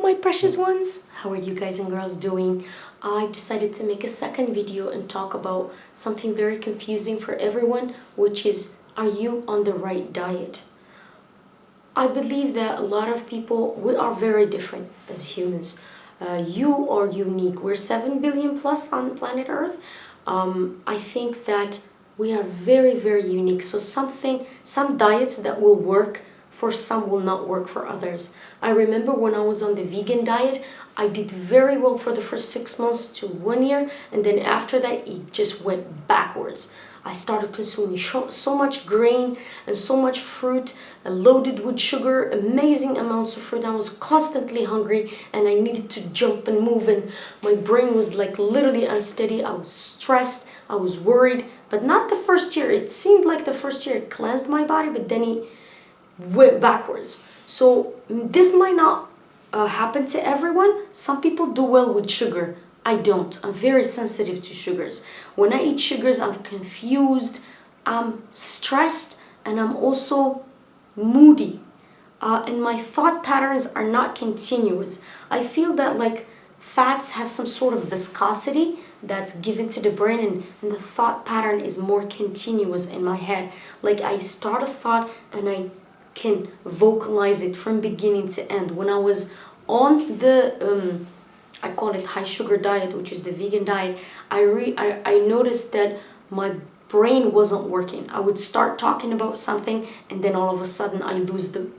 my precious ones, how are you guys and girls doing? I decided to make a second video and talk about something very confusing for everyone, which is, are you on the right diet? I believe that a lot of people, we are very different as humans. You are unique. We're 7 billion plus on planet Earth. I think that we are very, very unique. So some diets that will work for some will not work for others. I remember when I was on the vegan diet, I did very well for the first 6 months to 1 year, and then after that it just went backwards. I started consuming so much grain and so much fruit, loaded with sugar, amazing amounts of fruit. I was constantly hungry and I needed to jump and move, and my brain was like literally unsteady. I was stressed, I was worried, but not the first year. It seemed like the first year it cleansed my body, but then it went backwards. So this might not happen to everyone. Some people do well with sugar. I don't. I'm very sensitive to sugars. When I eat sugars, I'm confused, I'm stressed, and I'm also moody. And my thought patterns are not continuous. I feel that like fats have some sort of viscosity that's given to the brain, and the thought pattern is more continuous in my head. Like I start a thought and I can vocalize it from beginning to end. When I was on the I call it high sugar diet, which is the vegan diet, I noticed that my brain wasn't working. I would start talking about something and then all of a sudden I lose the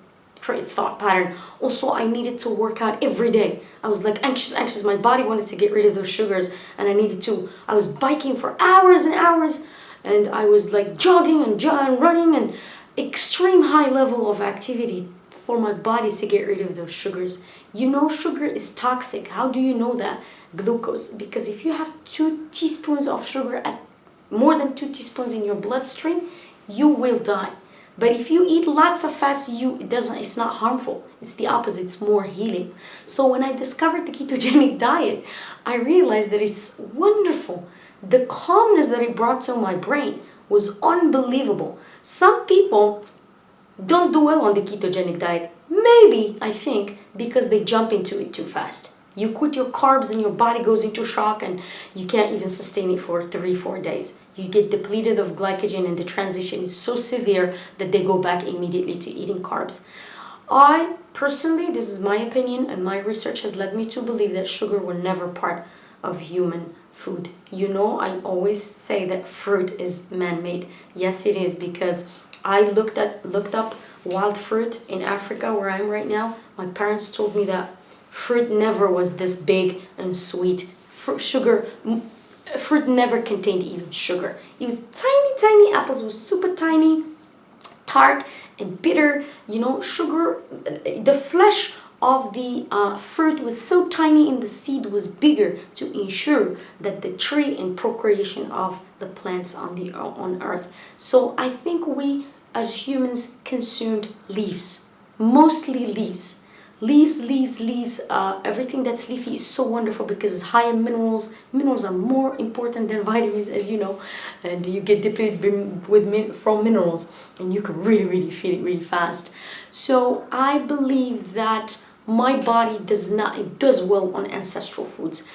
thought pattern. Also, I needed to work out every day. I was like anxious. My body wanted to get rid of those sugars and I was biking for hours and hours, and I was like jogging and running and extreme high level of activity for my body to get rid of those sugars. You know sugar is toxic. How do you know that? Glucose. Because if you have 2 teaspoons of sugar, at more than 2 teaspoons in your bloodstream, you will die. But if you eat lots of fats, it's not harmful. It's the opposite, it's more healing. So when I discovered the ketogenic diet, I realized that it's wonderful. The calmness that it brought to my brain was unbelievable. Some people don't do well on the ketogenic diet. Maybe, I think, because they jump into it too fast. You quit your carbs and your body goes into shock and you can't even sustain it for 3-4 days. You get depleted of glycogen and the transition is so severe that they go back immediately to eating carbs. I personally, this is my opinion and my research has led me to believe that sugar were never part of human food. You know, I always say that fruit is man-made. Yes, it is, because I looked up wild fruit in Africa where I'm right now. My parents told me that fruit never was this big and sweet. Fruit never contained even sugar. It was tiny apples, was super tiny, tart and bitter. You know, sugar, the flesh of the fruit was so tiny and the seed was bigger to ensure that the tree and procreation of the plants on earth. So I think we as humans consumed leaves, mostly leaves. Leaves, everything that's leafy is so wonderful because it's high in minerals. Minerals are more important than vitamins, as you know, and you get depleted from minerals and you can really feel it really fast. So I believe that my body does well on ancestral foods.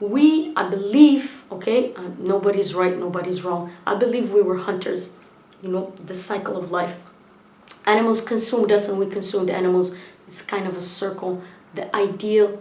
I believe, okay, nobody's right, nobody's wrong. I believe we were hunters, you know, the cycle of life. Animals consumed us and we consumed animals. It's kind of a circle. The ideal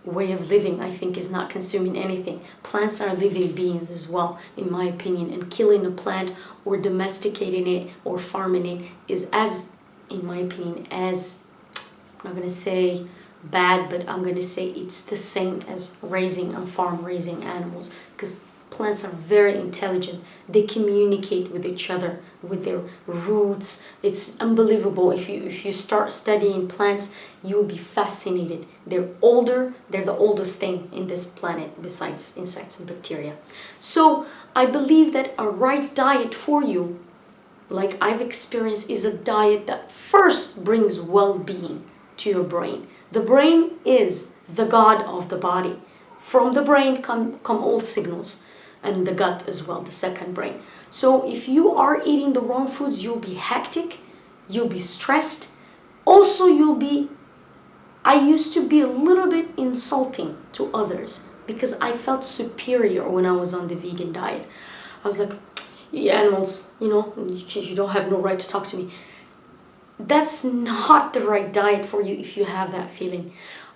way of living, I think, is not consuming anything. Plants are living beings as well, in my opinion, and killing a plant or domesticating it or farming it is in my opinion, I'm not going to say bad, but I'm going to say it's the same as raising animals, because plants are very intelligent. They communicate with each other, with their roots. It's unbelievable. If you start studying plants, you will be fascinated. They're older. They're the oldest thing in this planet besides insects and bacteria. So I believe that a right diet for you, like I've experienced, is a diet that first brings well-being to your brain. The brain is the god of the body. From the brain come all signals, and the gut as well, the second brain. So if you are eating the wrong foods, you'll be hectic, you'll be stressed. Also, you'll be I used to be a little bit insulting to others because I felt superior when I was on the vegan diet. I was like, you animals, you don't have no right to talk to me. That's not the right diet for you if you have that feeling.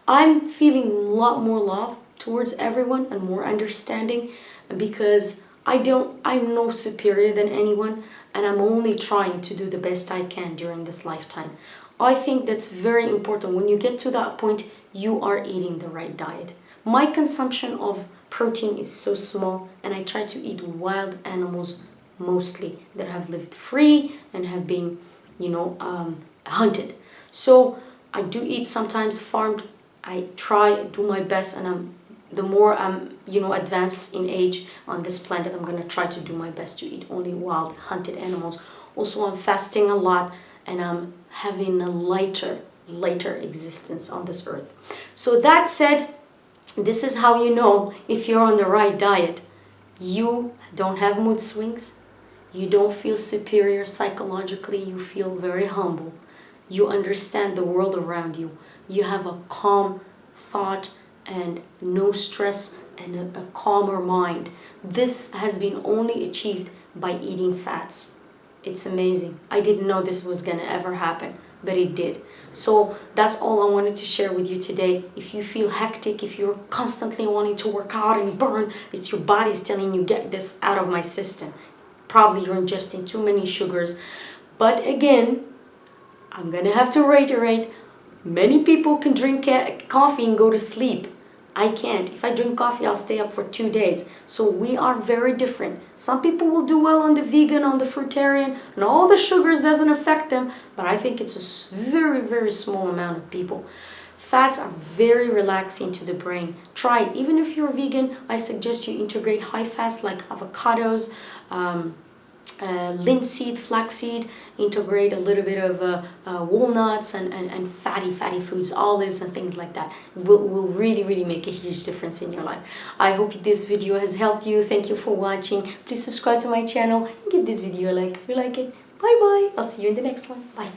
I'm feeling a lot more love towards everyone and more understanding because I'm no superior than anyone, and I'm only trying to do the best I can during this lifetime. I think that's very important. When you get to that point, you are eating the right diet. My consumption of protein is so small, and I try to eat wild animals mostly that have lived free and have been, hunted. So I do eat sometimes farmed. I try, do my best, and the more I'm, advanced in age on this planet, I'm gonna try to do my best to eat only wild, hunted animals. Also, I'm fasting a lot, and I'm having a lighter existence on this earth. So that said, this is how you know if you're on the right diet. You don't have mood swings. You don't feel superior psychologically. You feel very humble. You understand the world around you. You have a calm thought and no stress and a calmer mind. This has been only achieved by eating fats. It's amazing. I didn't know this was gonna ever happen, but it did. So that's all I wanted to share with you today. If you feel hectic, if you're constantly wanting to work out and burn, it's your body's telling you, get this out of my system. Probably you're ingesting too many sugars. But again, I'm gonna have to reiterate, many people can drink coffee and go to sleep. I can't. If I drink coffee, I'll stay up for 2 days. So we are very different. Some people will do well on the vegan, on the fruitarian, and all the sugars doesn't affect them, but I think it's a very, very small amount of people. Fats are very relaxing to the brain. Try it. Even if you're vegan, I suggest you integrate high fats like avocados, linseed, flaxseed, integrate a little bit of walnuts and fatty foods, olives and things like that. Will really make a huge difference in your life. I hope this video has helped you. Thank you for watching. Please subscribe to my channel and give this video a like if you like it. Bye bye. I'll see you in the next one. Bye.